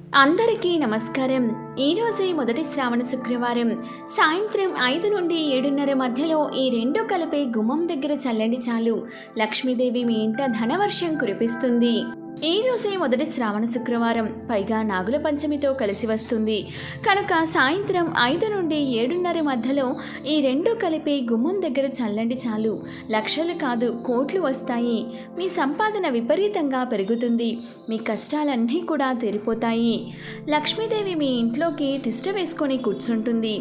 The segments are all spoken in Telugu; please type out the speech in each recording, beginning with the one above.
అందరికీ నమస్కారం. ఈరోజే మొదటి శ్రావణ శుక్రవారం సాయంత్రం 5 నుండి 7:30 మధ్యలో ఈ రెండు కలిపే గుమ్మం దగ్గర చల్లండి చాలు. లక్ష్మీదేవి మీ ఇంట ధనవర్షం కురిపిస్తుంది. ఈ రోజే మొదటి శ్రావణ శుక్రవారం, పైగా నాగుల పంచమితో కలిసి వస్తుంది కనుక సాయంత్రం 5 నుండి 7:30 మధ్యలో ఈ రెండు కలిపి గుమ్మం దగ్గర చల్లండి చాలు. లక్షలు కాదు కోట్లు వస్తాయి. మీ సంపాదన విపరీతంగా పెరుగుతుంది. మీ కష్టాలన్నీ కూడా తీరిపోతాయి. లక్ష్మీదేవి మీ ఇంట్లోకి తిష్ట వేసుకొని కూర్చుంటుంది.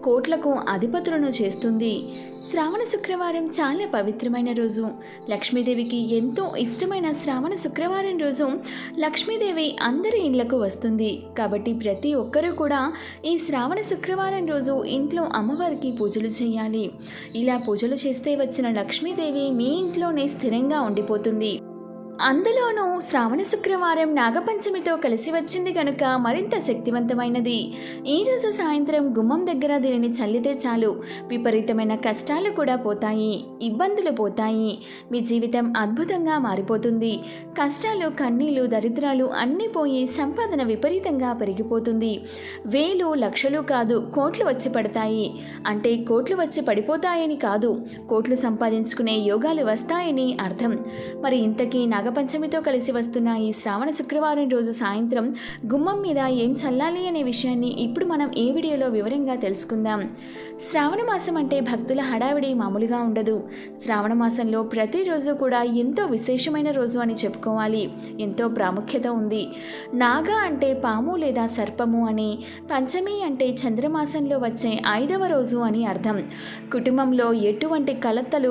కోట్లకు అధిపతులను చేస్తుంది. శ్రావణ శుక్రవారం చాలా పవిత్రమైన రోజు. లక్ష్మీదేవికి ఎంతో ఇష్టమైన శ్రావణ శుక్రవారం రోజు లక్ష్మీదేవి అందరి ఇళ్లకు వస్తుంది. కాబట్టి ప్రతి ఒక్కరూ కూడా ఈ శ్రావణ శుక్రవారం రోజు ఇంట్లో అమ్మవారికి పూజలు చేయాలి. ఇలా పూజలు చేస్తే వచ్చిన లక్ష్మీదేవి మీ ఇంట్లోనే స్థిరంగా ఉండిపోతుంది. అందులోనూ శ్రావణ శుక్రవారం నాగపంచమితో కలిసి వచ్చింది కనుక మరింత శక్తివంతమైనది. ఈరోజు సాయంత్రం గుమ్మం దగ్గర దీనిని చల్లితే చాలు, విపరీతమైన కష్టాలు కూడా పోతాయి, ఇబ్బందులు పోతాయి. మీ జీవితం అద్భుతంగా మారిపోతుంది. కష్టాలు, కన్నీళ్లు, దరిద్రాలు అన్నీ పోయి సంపాదన విపరీతంగా పెరిగిపోతుంది. వేలు, లక్షలు కాదు కోట్లు వచ్చి పడతాయి. అంటే కోట్లు వచ్చి పడిపోతాయని కాదు, కోట్లు సంపాదించుకునే యోగాలు వస్తాయని అర్థం. మరి ఇంతకీ నాగపంచమితో కలిసి వస్తున్న ఈ శ్రావణ శుక్రవారం రోజు సాయంత్రం గుమ్మం మీద ఏం చల్లాలి అనే విషయాన్ని ఇప్పుడు మనం ఈ వీడియోలో వివరంగా తెలుసుకుందాం. శ్రావణ మాసం అంటే భక్తుల హడావిడి మామూలుగా ఉండదు. శ్రావణ మాసంలో ప్రతిరోజు కూడా ఎంతో విశేషమైన రోజు అని చెప్పుకోవాలి. ఎంతో ప్రాముఖ్యత ఉంది. నాగ అంటే పాము లేదా సర్పము అని, పంచమి అంటే చంద్రమాసంలో వచ్చే 5వ రోజు అని అర్థం. కుటుంబంలో ఎటువంటి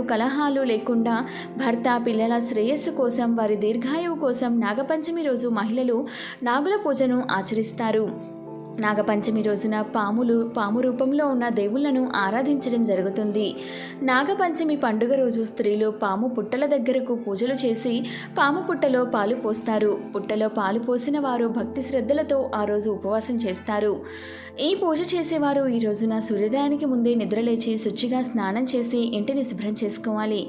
కలహాలు లేకుండా భర్త, పిల్లల శ్రేయస్సు కోసం, వారి దీర్ఘాయువు కోసం నాగపంచమి రోజు మహిళలు నాగుల పూజను ఆచరిస్తారు. నాగపంచమి రోజున పాము రూపంలో ఉన్న దేవుళ్లను ఆరాధించడం జరుగుతుంది. నాగపంచమి పండుగ రోజు స్త్రీలు పాము పుట్టల దగ్గరకు పూజలు చేసి పాము పుట్టలో పాలు పోస్తారు. పుట్టలో పాలు పోసిన వారు భక్తి శ్రద్ధలతో ఆ రోజు ఉపవాసం చేస్తారు. ఈ పూజ చేసేవారు ఈ రోజున సూర్యోదయానికి ముందే నిద్రలేచి శుచిగా స్నానం చేసి ఇంటిని శుభ్రం చేసుకోవాలి.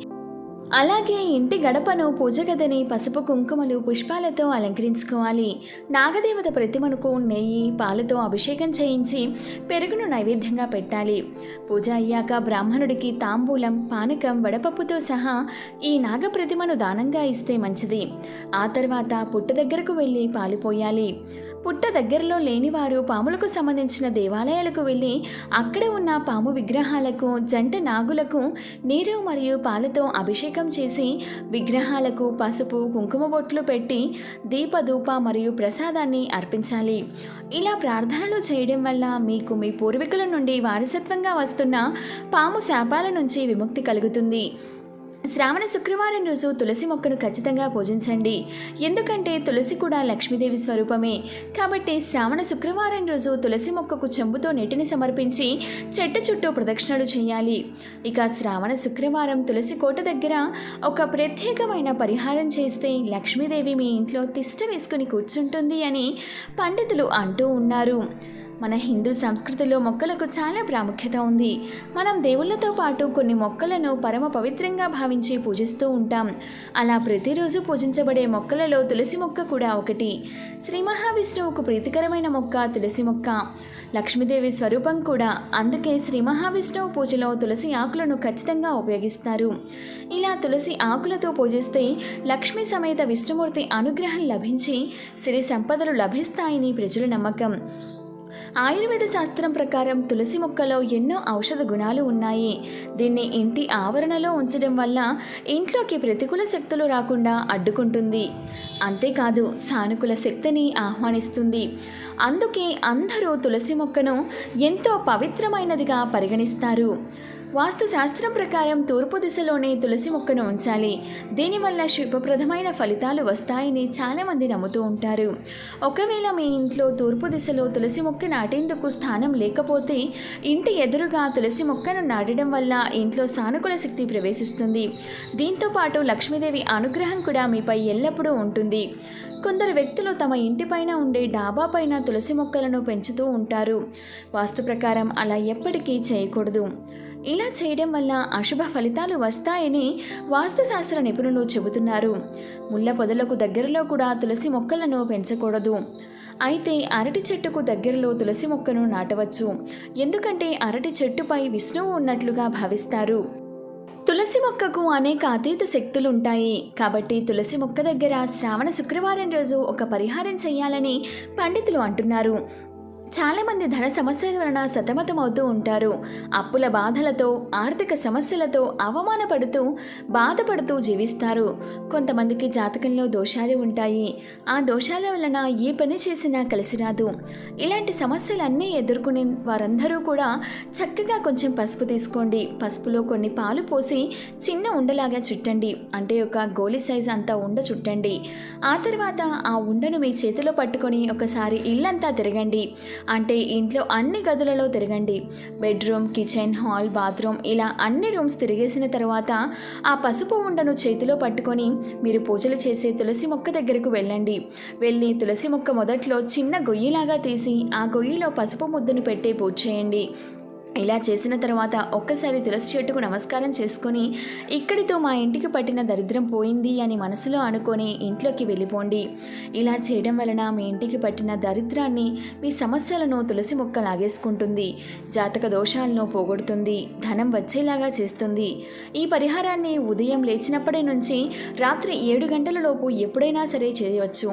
అలాగే ఇంటి గడపను, పూజ గదిని పసుపు, కుంకుమలు, పుష్పాలతో అలంకరించుకోవాలి. నాగదేవత ప్రతిమకు నెయ్యి, పాలతో అభిషేకం చేయించి పెరుగును నైవేద్యంగా పెట్టాలి. పూజ అయ్యాక బ్రాహ్మణుడికి తాంబూలం, పానకం, వడపప్పుతో సహా ఈ నాగ ప్రతిమను దానంగా ఇస్తే మంచిది. ఆ తర్వాత పుట్ట దగ్గరకు వెళ్ళి పాలు పోయాలి. పుట్ట దగ్గరలో లేనివారు పాములకు సంబంధించిన దేవాలయాలకు వెళ్ళి అక్కడ ఉన్న పాము విగ్రహాలకు, జంట నాగులకు నీరు మరియు పాలతో అభిషేకం చేసి విగ్రహాలకు పసుపు, కుంకుమ బొట్లు పెట్టి దీపధూప మరియు ప్రసాదాన్ని అర్పించాలి. ఇలా ప్రార్థనలు చేయడం వల్ల మీకు మీ పూర్వీకుల నుండి వారసత్వంగా వస్తున్న పాము శాపాల నుంచి విముక్తి కలుగుతుంది. శ్రావణ శుక్రవారం రోజు తులసి మొక్కను ఖచ్చితంగా పూజించండి. ఎందుకంటే తులసి కూడా లక్ష్మీదేవి స్వరూపమే. కాబట్టి శ్రావణ శుక్రవారం రోజు తులసి మొక్కకు చెంబుతో నీటిని సమర్పించి చెట్టు చుట్టూ ప్రదక్షిణలు చేయాలి. ఇక శ్రావణ శుక్రవారం తులసి కోట దగ్గర ఒక ప్రత్యేకమైన పరిహారం చేస్తే లక్ష్మీదేవి మీ ఇంట్లో తిష్ట వేసుకుని కూర్చుంటుంది అని పండితులు అంటూ ఉన్నారు. మన హిందూ సంస్కృతిలో మొక్కలకు చాలా ప్రాముఖ్యత ఉంది. మనం దేవుళ్లతో పాటు కొన్ని మొక్కలను పరమ పవిత్రంగా భావించి పూజిస్తూ ఉంటాం. అలా ప్రతిరోజు పూజించబడే మొక్కలలో తులసి మొక్క కూడా ఒకటి. శ్రీ మహావిష్ణువుకు ప్రీతికరమైన మొక్క తులసి మొక్క. లక్ష్మీదేవి స్వరూపం కూడా. అందుకే శ్రీ మహావిష్ణువు పూజలో తులసి ఆకులను ఖచ్చితంగా ఉపయోగిస్తారు. ఇలా తులసి ఆకులతో పూజిస్తే లక్ష్మీ సమేత విష్ణుమూర్తి అనుగ్రహం లభించి సిరి సంపదలు లభిస్తాయని ప్రజల నమ్మకం. ఆయుర్వేద శాస్త్రం ప్రకారం తులసి మొక్కలో ఎన్నో ఔషధ గుణాలు ఉన్నాయి. దీన్ని ఇంటి ఆవరణలో ఉంచడం వల్ల ఇంట్లోకి ప్రతికూల శక్తులు రాకుండా అడ్డుకుంటుంది. అంతేకాదు సానుకూల శక్తిని ఆహ్వానిస్తుంది. అందుకే అందరూ తులసి మొక్కను ఎంతో పవిత్రమైనదిగా పరిగణిస్తారు. వాస్తు శాస్త్రం ప్రకారం తూర్పు దిశలోనే తులసి మొక్కను ఉంచాలి. దీనివల్ల శుభప్రదమైన ఫలితాలు వస్తాయని చాలామంది నమ్ముతూ ఉంటారు. ఒకవేళ మీ ఇంట్లో తూర్పు దిశలో తులసి మొక్క నాటేందుకు స్థానం లేకపోతే ఇంటి ఎదురుగా తులసి మొక్కను నాటడం వల్ల ఇంట్లో సానుకూల శక్తి ప్రవేశిస్తుంది. దీంతోపాటు లక్ష్మీదేవి అనుగ్రహం కూడా మీపై ఎల్లప్పుడూ ఉంటుంది. కొందరు వ్యక్తులు తమ ఇంటిపైన ఉండే డాబా పైన తులసి మొక్కలను పెంచుతూ ఉంటారు. వాస్తు ప్రకారం అలా ఎప్పటికీ చేయకూడదు. ఇలా చేయడం వల్ల అశుభ ఫలితాలు వస్తాయని వాస్తుశాస్త్ర నిపుణులు చెబుతున్నారు. ముళ్ళ పొదలకు దగ్గరలో కూడా తులసి మొక్కలను పెంచకూడదు. అయితే అరటి చెట్టుకు దగ్గరలో తులసి మొక్కను నాటవచ్చు. ఎందుకంటే అరటి చెట్టుపై విష్ణువు ఉన్నట్లుగా భావిస్తారు. తులసి మొక్కకు అనేక అతీత శక్తులుంటాయి. కాబట్టి తులసి మొక్క దగ్గర శ్రావణ శుక్రవారం రోజు ఒక పరిహారం చేయాలని పండితులు అంటున్నారు. చాలామంది ధన సమస్యల వలన సతమతమవుతూ ఉంటారు. అప్పుల బాధలతో, ఆర్థిక సమస్యలతో అవమానపడుతూ, బాధపడుతూ జీవిస్తారు. కొంతమందికి జాతకంలో దోషాలు ఉంటాయి. ఆ దోషాల వలన ఏ పని చేసినా కలిసి రాదు. ఇలాంటి సమస్యలన్నీ ఎదుర్కొనే వారందరూ కూడా చక్కగా కొంచెం పసుపు తీసుకోండి. పసుపులో కొన్ని పాలు పోసి చిన్న ఉండలాగా చుట్టండి. అంటే ఒక గోలి సైజ్ అంత ఉండ చుట్టండి. ఆ తర్వాత ఆ ఉండను మీ చేతిలో పట్టుకొని ఒకసారి ఇల్లంతా తిరగండి. అంటే ఇంట్లో అన్ని గదులలో తిరగండి. బెడ్రూమ్, కిచెన్, హాల్, బాత్రూమ్ ఇలా అన్ని రూమ్స్ తిరిగేసిన తర్వాత ఆ పసుపు ఉండను చేతిలో పట్టుకొని మీరు పూజలు చేసే తులసి మొక్క దగ్గరకు వెళ్ళి తులసి మొక్క మొదట్లో చిన్న గొయ్యిలాగా తీసి ఆ గొయ్యిలో పసుపు ముద్దను పెట్టి పూజ చేయండి. ఇలా చేసిన తర్వాత ఒక్కసారి తులసి చెట్టుకు నమస్కారం చేసుకొని ఇక్కడితో మా ఇంటికి పట్టిన దరిద్రం పోయింది అని మనసులో అనుకొని ఇంట్లోకి వెళ్ళిపోండి. ఇలా చేయడం వలన మీ ఇంటికి పట్టిన దరిద్రాన్ని, మీ సమస్యలను తులసి మొక్క లాగేసుకుంటుంది. జాతక దోషాలను పోగొడుతుంది. ధనం వచ్చేలాగా చేస్తుంది. ఈ పరిహారాన్ని ఉదయం లేచినప్పటి నుంచి రాత్రి 7 గంటల లోపు ఎప్పుడైనా సరే చేయవచ్చు.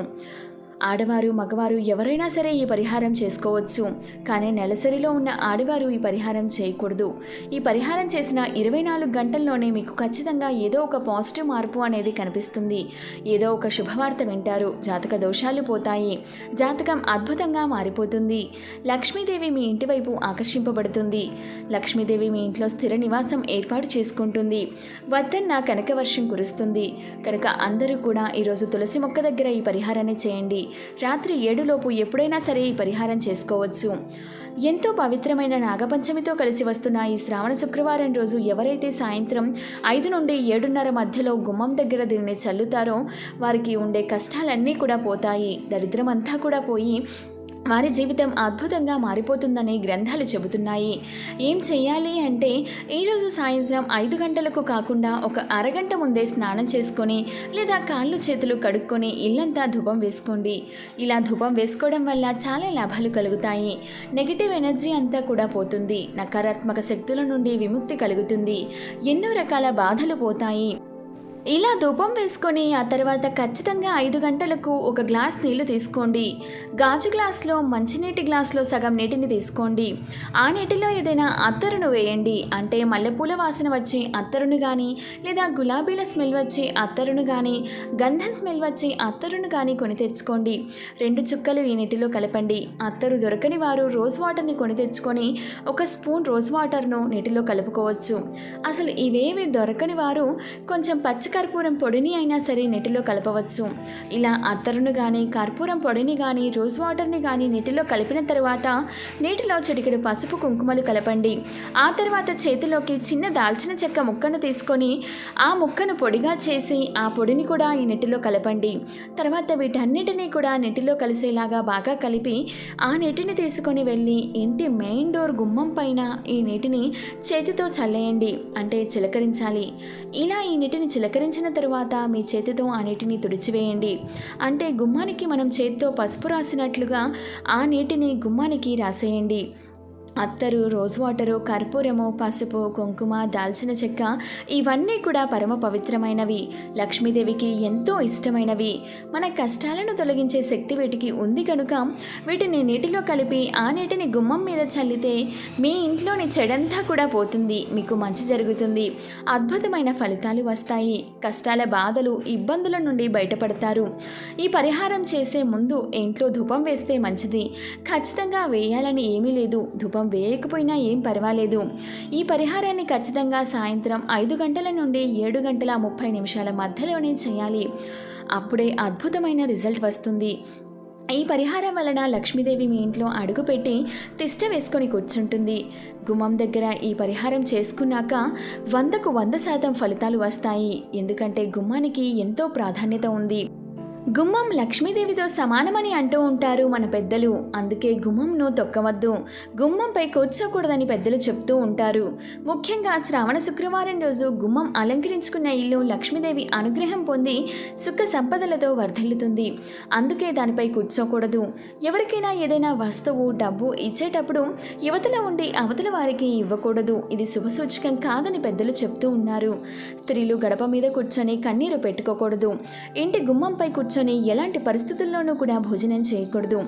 ఆడవారు, మగవారు ఎవరైనా సరే ఈ పరిహారం చేసుకోవచ్చు. కానీ నెలసరిలో ఉన్న ఆడవారు ఈ పరిహారం చేయకూడదు. ఈ పరిహారం చేసిన 24 గంటల్లోనే మీకు ఖచ్చితంగా ఏదో ఒక పాజిటివ్ మార్పు అనేది కనిపిస్తుంది. ఏదో ఒక శుభవార్త వింటారు. జాతక దోషాలు పోతాయి. జాతకం అద్భుతంగా మారిపోతుంది. లక్ష్మీదేవి మీ ఇంటి వైపు ఆకర్షింపబడుతుంది. లక్ష్మీదేవి మీ ఇంట్లో స్థిర నివాసం ఏర్పాటు చేసుకుంటుంది. వద్దన్న కనక వర్షం కురుస్తుంది. కనుక అందరూ కూడా ఈరోజు తులసి మొక్క దగ్గర ఈ పరిహారాన్ని చేయండి. రాత్రి 7 లోపు ఎప్పుడైనా సరే ఈ పరిహారం చేసుకోవచ్చు. ఎంతో పవిత్రమైన నాగపంచమితో కలిసి వస్తున్న ఈ శ్రావణ శుక్రవారం రోజు ఎవరైతే సాయంత్రం 5 నుండి 7:30 మధ్యలో గుమ్మం దగ్గర దీన్ని చల్లుతారో వారికి ఉండే కష్టాలన్నీ కూడా పోతాయి. దరిద్రం అంతా కూడా పోయి వారి జీవితం అద్భుతంగా మారిపోతుందని గ్రంథాలు చెబుతున్నాయి. ఏం చేయాలి అంటే ఈరోజు సాయంత్రం 5 గంటలకు కాకుండా ఒక అరగంట ముందే స్నానం చేసుకొని లేదా కాళ్ళు చేతులు కడుక్కొని ఇల్లంతా ధూపం వేసుకోండి. ఇలా ధూపం వేసుకోవడం వల్ల చాలా లాభాలు కలుగుతాయి. నెగిటివ్ ఎనర్జీ అంతా కూడా పోతుంది. నకారాత్మక శక్తుల నుండి విముక్తి కలుగుతుంది. ఎన్నో రకాల బాధలు పోతాయి. ఇలా ధూపం వేసుకొని ఆ తర్వాత ఖచ్చితంగా 5 గంటలకు ఒక గ్లాస్ నీళ్లు తీసుకోండి. గాజు గ్లాస్లో, మంచినీటి గ్లాస్లో సగం నీటిని తీసుకోండి. ఆ నీటిలో ఏదైనా అత్తరును వేయండి. అంటే మల్లెపూల వాసన వచ్చి అత్తరును కానీ, లేదా గులాబీల స్మెల్ వచ్చి అత్తరును కానీ, గంధం స్మెల్ వచ్చి అత్తరును కానీ కొని తెచ్చుకోండి. 2 చుక్కలు ఈ నీటిలో కలపండి. అత్తరు దొరకని వారు రోజ్ వాటర్ని కొని తెచ్చుకొని 1 స్పూన్ రోజ్ వాటర్ను నీటిలో కలుపుకోవచ్చు. అసలు ఇవేవి దొరకని వారు కొంచెం కర్పూరం పొడిని అయినా సరే నీటిలో కలపవచ్చు. ఇలా అత్తరును కానీ, కర్పూరం పొడిని కానీ, రోజ్ వాటర్ని కానీ నీటిలో కలిపిన తర్వాత నీటిలో చిటికెడు పసుపు, కుంకుమలు కలపండి. ఆ తర్వాత చేతిలోకి చిన్న దాల్చిన చెక్క ముక్కను తీసుకొని ఆ ముక్కను పొడిగా చేసి ఆ పొడిని కూడా ఈ నీటిలో కలపండి. తర్వాత వీటన్నిటినీ కూడా నీటిలో కలిసేలాగా బాగా కలిపి ఆ నీటిని తీసుకొని వెళ్ళి ఇంటి మెయిన్ డోర్ గుమ్మం పైన ఈ నీటిని చేతితో చల్లేయండి. అంటే చిలకరించాలి. ఇలా ఈ నీటిని చిలకరించిన తరువాత మీ చేతితో ఆ నీటిని తుడిచివేయండి. అంటే గుమ్మానికి మనం చేతితో పసుపు రాసినట్లుగా ఆ నీటిని గుమ్మానికి రాసేయండి. అత్తరు, రోజ్ వాటరు, కర్పూరము, పసుపు, కుంకుమ, దాల్చిన చెక్క ఇవన్నీ కూడా పరమ పవిత్రమైనవి. లక్ష్మీదేవికి ఎంతో ఇష్టమైనవి. మన కష్టాలను తొలగించే శక్తి వీటికి ఉంది కనుక వీటిని నీటిలో కలిపి ఆ నీటిని గుమ్మం మీద చల్లితే మీ ఇంట్లోని చెడంతా కూడా పోతుంది. మీకు మంచి జరుగుతుంది. అద్భుతమైన ఫలితాలు వస్తాయి. కష్టాల, బాధలు, ఇబ్బందుల నుండి బయటపడతారు. ఈ పరిహారం చేసే ముందు ఇంట్లో ధూపం వేస్తే మంచిది. ఖచ్చితంగా వేయాలని ఏమీ లేదు. ధూపం వేయకపోయినా ఏం పర్వాలేదు. ఈ పరిహారాన్ని ఖచ్చితంగా సాయంత్రం 5 గంటల నుండి 7 గంటల 30 నిమిషాల మధ్యలోనే చేయాలి. అప్పుడే అద్భుతమైన రిజల్ట్ వస్తుంది. ఈ పరిహారం వలన లక్ష్మీదేవి మీ ఇంట్లో అడుగుపెట్టి తిష్ట వేసుకొని కూర్చుంటుంది. గుమ్మం దగ్గర ఈ పరిహారం చేసుకున్నాక 100కు 100% ఫలితాలు వస్తాయి. ఎందుకంటే గుమ్మానికి ఎంతో ప్రాధాన్యత ఉంది. గుమ్మం లక్ష్మీదేవితో సమానమని అంటూ ఉంటారు మన పెద్దలు. అందుకే గుమ్మంను తొక్కవద్దు, గుమ్మంపై కూర్చోకూడదని పెద్దలు చెప్తూ ఉంటారు. ముఖ్యంగా శ్రావణ శుక్రవారం రోజు గుమ్మం అలంకరించుకున్న ఇల్లు లక్ష్మీదేవి అనుగ్రహం పొంది సుఖ సంపదలతో వర్ధిల్లుతుంది. అందుకే దానిపై కూర్చోకూడదు. ఎవరికైనా ఏదైనా వస్తువు డబ్బు ఇచ్చేటప్పుడు యువతల ఉండి అవతల వారికి ఇవ్వకూడదు. ఇది శుభసూచకం కాదని పెద్దలు చెప్తూ ఉన్నారు. స్త్రీలు గడప మీద కూర్చొని కన్నీరు పెట్టుకోకూడదు. ఇంటి గుమ్మంపై కూర్చొని ఎలాంటి పరిస్థితుల్లోనూ కూడా భోజనం చేయకూడదు.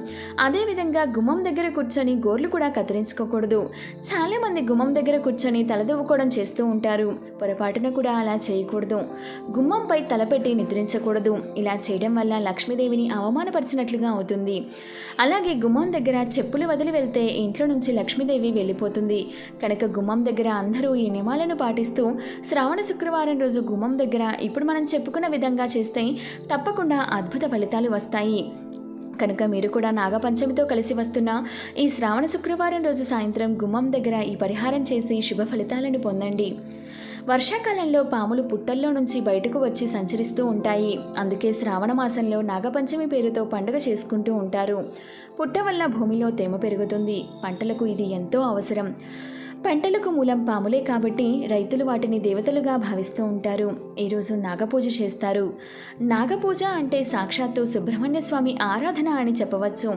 అదేవిధంగా గుమ్మం దగ్గర కూర్చొని గోర్లు కూడా కత్తిరించుకోకూడదు. చాలామంది గుమ్మం దగ్గర కూర్చొని తలదువ్వుకోవడం చేస్తూ ఉంటారు. పొరపాటున కూడా అలా చేయకూడదు. గుమ్మంపై తలపెట్టి నిద్రించకూడదు. ఇలా చేయడం వల్ల లక్ష్మీదేవిని అవమానపరిచినట్లుగా అవుతుంది. అలాగే గుమ్మం దగ్గర చెప్పులు వదిలి వెళ్తే ఇంట్లో నుంచి లక్ష్మీదేవి వెళ్ళిపోతుంది. కనుక గుమ్మం దగ్గర అందరూ ఈ నియమాలను పాటిస్తూ శ్రావణ శుక్రవారం రోజు గుమ్మం దగ్గర ఇప్పుడు మనం చెప్పుకున్న విధంగా చేస్తే తప్పకుండా అద్భుత ఫలితాలు వస్తాయి. కనుక మీరు కూడా నాగపంచమితో కలిసి వస్తున్న ఈ శ్రావణ శుక్రవారం రోజు సాయంత్రం గుమ్మం దగ్గర ఈ పరిహారం చేసి శుభ ఫలితాలను పొందండి. వర్షాకాలంలో పాములు పుట్టల్లో నుంచి బయటకు వచ్చి సంచరిస్తూ ఉంటాయి. అందుకే శ్రావణ మాసంలో నాగపంచమి పేరుతో పండుగ చేసుకుంటూ ఉంటారు. పుట్ట వల్ల భూమిలో తేమ పెరుగుతుంది. పంటలకు ఇది ఎంతో అవసరం. పంటలకు మూలం పాములే కాబట్టి రైతులు వాటిని దేవతలుగా భావిస్తూ ఉంటారు. ఈరోజు నాగపూజ చేస్తారు. నాగపూజ అంటే సాక్షాత్తు సుబ్రహ్మణ్య స్వామి ఆరాధన అని చెప్పవచ్చు.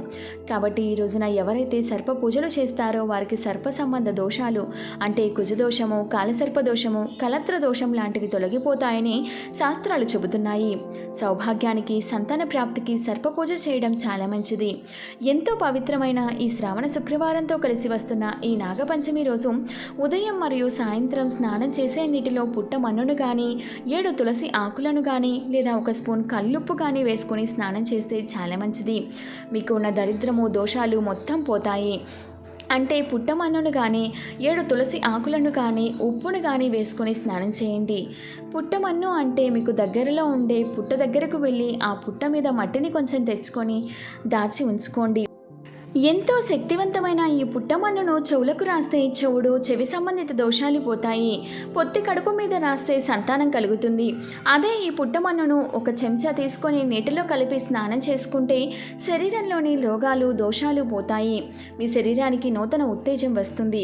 కాబట్టి ఈ రోజున ఎవరైతే సర్ప పూజలు చేస్తారో వారికి సర్ప సంబంధ దోషాలు అంటే కుజదోషము, కాలసర్ప దోషము, కలత్ర దోషం లాంటివి తొలగిపోతాయని శాస్త్రాలు చెబుతున్నాయి. సౌభాగ్యానికి, సంతాన ప్రాప్తికి సర్ప పూజ చేయడం చాలా మంచిది. ఎంతో పవిత్రమైన ఈ శ్రావణ శుక్రవారంతో కలిసి వస్తున్న ఈ నాగపంచమి రోజు ఉదయం మరియు సాయంత్రం స్నానం చేసే నీటిలో పుట్ట మన్నును కానీ 7 తులసి ఆకులను కానీ లేదా 1 స్పూన్ కల్లుప్పు కానీ వేసుకొని స్నానం చేస్తే చాలా మంచిది. మీకు ఉన్న దరిద్రము, దోషాలు మొత్తం పోతాయి. అంటే పుట్టమన్నును కానీ 7 తులసి ఆకులను కానీ ఉప్పును కానీ వేసుకొని స్నానం చేయండి. పుట్టమన్ను అంటే మీకు దగ్గరలో ఉండే పుట్ట దగ్గరకు వెళ్ళి ఆ పుట్ట మీద మట్టిని కొంచెం తెచ్చుకొని దాచి ఉంచుకోండి. ఎంతో శక్తివంతమైన ఈ పుట్టమన్నును చెవులకు రాస్తే చెవుడు, చెవి సంబంధిత దోషాలు పోతాయి. పొత్తి కడుపు మీద రాస్తే సంతానం కలుగుతుంది. అదే ఈ పుట్టమన్నును 1 చెంచా తీసుకొని నీటిలో కలిపి స్నానం చేసుకుంటే శరీరంలోని రోగాలు, దోషాలు పోతాయి. మీ శరీరానికి నూతన ఉత్తేజం వస్తుంది.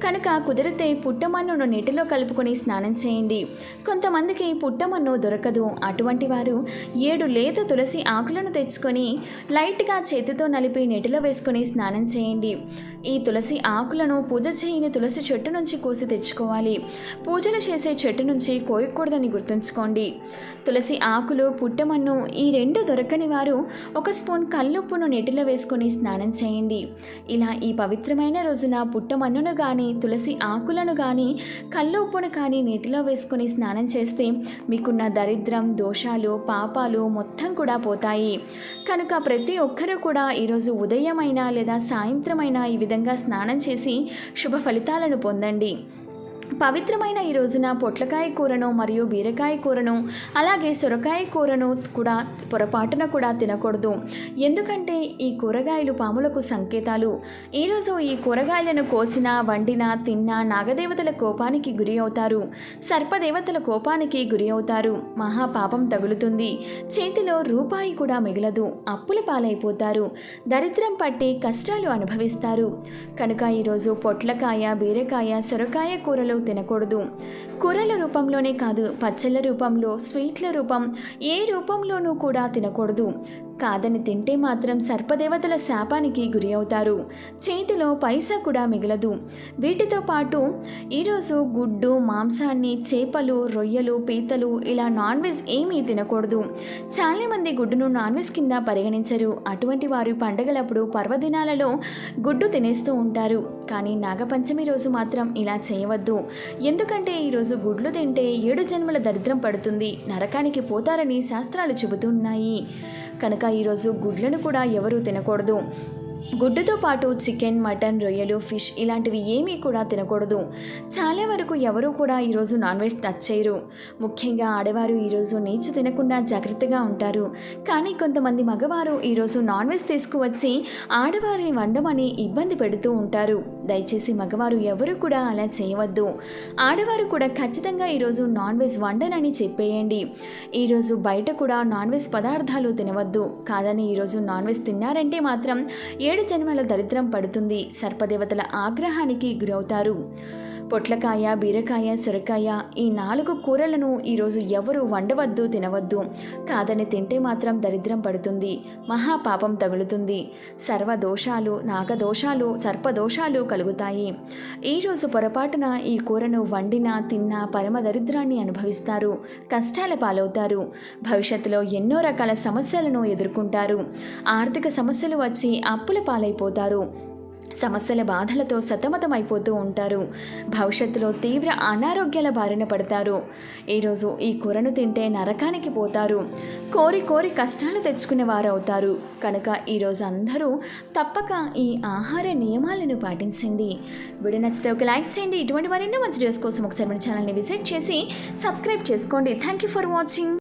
కనుక కుదిరితే పుట్టమన్నును నీటిలో కలుపుకొని స్నానం చేయండి. కొంతమందికి పుట్టమన్ను దొరకదు. అటువంటి వారు 7 లేత తులసి ఆకులను తెచ్చుకొని లైట్గా చేతితో నలిపి నీటిలో వేసుకొని స్నానం చేయండి. ఈ తులసి ఆకులను పూజ చేయని తులసి చెట్టు నుంచి కోసి తెచ్చుకోవాలి. పూజలు చేసే చెట్టు నుంచి కోయకూడదని గుర్తుంచుకోండి. తులసి ఆకులు, పుట్టమన్ను ఈ 2 దొరకని వారు 1 స్పూన్ కల్లుప్పును నీటిలో వేసుకొని స్నానం చేయండి. ఇలా ఈ పవిత్రమైన రోజున పుట్టమన్నును కానీ, తులసి ఆకులను కానీ, కల్లు ఉప్పును కానీ నీటిలో వేసుకొని స్నానం చేస్తే మీకున్న దరిద్రం, దోషాలు, పాపాలు మొత్తం కూడా పోతాయి. కనుక ప్రతి ఒక్కరూ కూడా ఈరోజు ఉదయమైనా లేదా సాయంత్రమైనా ఈ విధంగా స్నానం చేసి శుభ ఫలితాలను పొందండి. పవిత్రమైన ఈ రోజున పొట్లకాయ కూరను మరియు బీరకాయ కూరను అలాగే సొరకాయ కూరను కూడా పొరపాటున కూడా తినకూడదు. ఎందుకంటే ఈ కూరగాయలు పాములకు సంకేతాలు. ఈరోజు ఈ కూరగాయలను కోసినా, వండినా, తిన్నా నాగదేవతల కోపానికి గురి అవుతారు. సర్పదేవతల కోపానికి గురి అవుతారు. మహాపాపం తగులుతుంది. చేతిలో రూపాయి కూడా మిగలదు. అప్పుల పాలైపోతారు. దరిద్రం పట్టి కష్టాలు అనుభవిస్తారు. కనుక ఈరోజు పొట్లకాయ, బీరకాయ, సొరకాయ కూరలు తినకూడదు. కూరల రూపంలోనే కాదు, పచ్చళ్ళ రూపంలో, స్వీట్ల రూపం ఏ రూపంలోనూ కూడా తినకూడదు. కాదని తింటే మాత్రం సర్పదేవతల శాపానికి గురి అవుతారు. చేతిలో పైసా కూడా మిగలదు. వీటితో పాటు ఈరోజు గుడ్డు, మాంసాన్ని, చేపలు, రొయ్యలు, పీతలు ఇలా నాన్ వెజ్ ఏమీ తినకూడదు. చాలామంది గుడ్డును నాన్ వెజ్ కింద పరిగణించరు. అటువంటి వారు పండగలప్పుడు, పర్వదినాలలో గుడ్డు తినేస్తూ ఉంటారు. కానీ నాగపంచమి రోజు మాత్రం ఇలా చేయవద్దు. ఎందుకంటే ఈరోజు గుడ్లు తింటే 7 జన్మల దరిద్రం పడుతుంది, నరకానికి పోతారని శాస్త్రాలు చెబుతున్నాయి. కనుక ఈరోజు గుడ్లను కూడా ఎవరూ తినకూడదు. గుడ్డుతో పాటు చికెన్, మటన్, రొయ్యలు, ఫిష్ ఇలాంటివి ఏమీ కూడా తినకూడదు. చాలా వరకు ఎవరూ కూడా ఈరోజు నాన్ వెజ్ టచ్ చేయరు. ముఖ్యంగా ఆడవారు ఈరోజు నీచు తినకుండా జాగ్రత్తగా ఉంటారు. కానీ కొంతమంది మగవారు ఈరోజు నాన్ వెజ్ తీసుకువచ్చి ఆడవారిని వండమని ఇబ్బంది పెడుతూ ఉంటారు. దయచేసి మగవారు ఎవరు కూడా అలా చేయవద్దు. ఆడవారు కూడా ఖచ్చితంగా ఈరోజు నాన్ వెజ్ వండనని చెప్పేయండి. ఈరోజు బయట కూడా నాన్ వెజ్ పదార్థాలు తినవద్దు. కాదని ఈరోజు నాన్ వెజ్ తిన్నారంటే మాత్రం 7 జన్మల దరిద్రం పడుతుంది. సర్పదేవతల ఆగ్రహానికి గురవుతారు. పొట్లకాయ, బీరకాయ, సొరకాయ ఈ 4 కూరలను ఈరోజు ఎవరు వండవద్దు, తినవద్దు. కాదని తింటే మాత్రం దరిద్రం పడుతుంది, మహాపాపం తగులుతుంది. సర్వదోషాలు, నాగదోషాలు, సర్పదోషాలు కలుగుతాయి. ఈరోజు పొరపాటున ఈ కూరను వండినా తిన్నా పరమ దరిద్రాన్ని అనుభవిస్తారు, కష్టాల పాలవుతారు. భవిష్యత్తులో ఎన్నో రకాల సమస్యలను ఎదుర్కొంటారు. ఆర్థిక సమస్యలు వచ్చి అప్పుల పాలైపోతారు. సమస్యల బాధలతో సతమతమైపోతూ ఉంటారు. భవిష్యత్తులో తీవ్ర అనారోగ్యాల బారిన పడతారు. ఈరోజు ఈ కూరను తింటే నరకానికి పోతారు. కోరి కోరి కష్టాలు తెచ్చుకునే వారు అవుతారు. కనుక ఈరోజు అందరూ తప్పక ఈ ఆహార నియమాలను పాటించండి. వీడియో నచ్చితే ఒక లైక్ చేయండి. ఇటువంటి మరిన్నో మంచి వీడియోస్ కోసం ఒకసారి మన ఛానల్ని విజిట్ చేసి సబ్స్క్రైబ్ చేసుకోండి. Thank you for watching.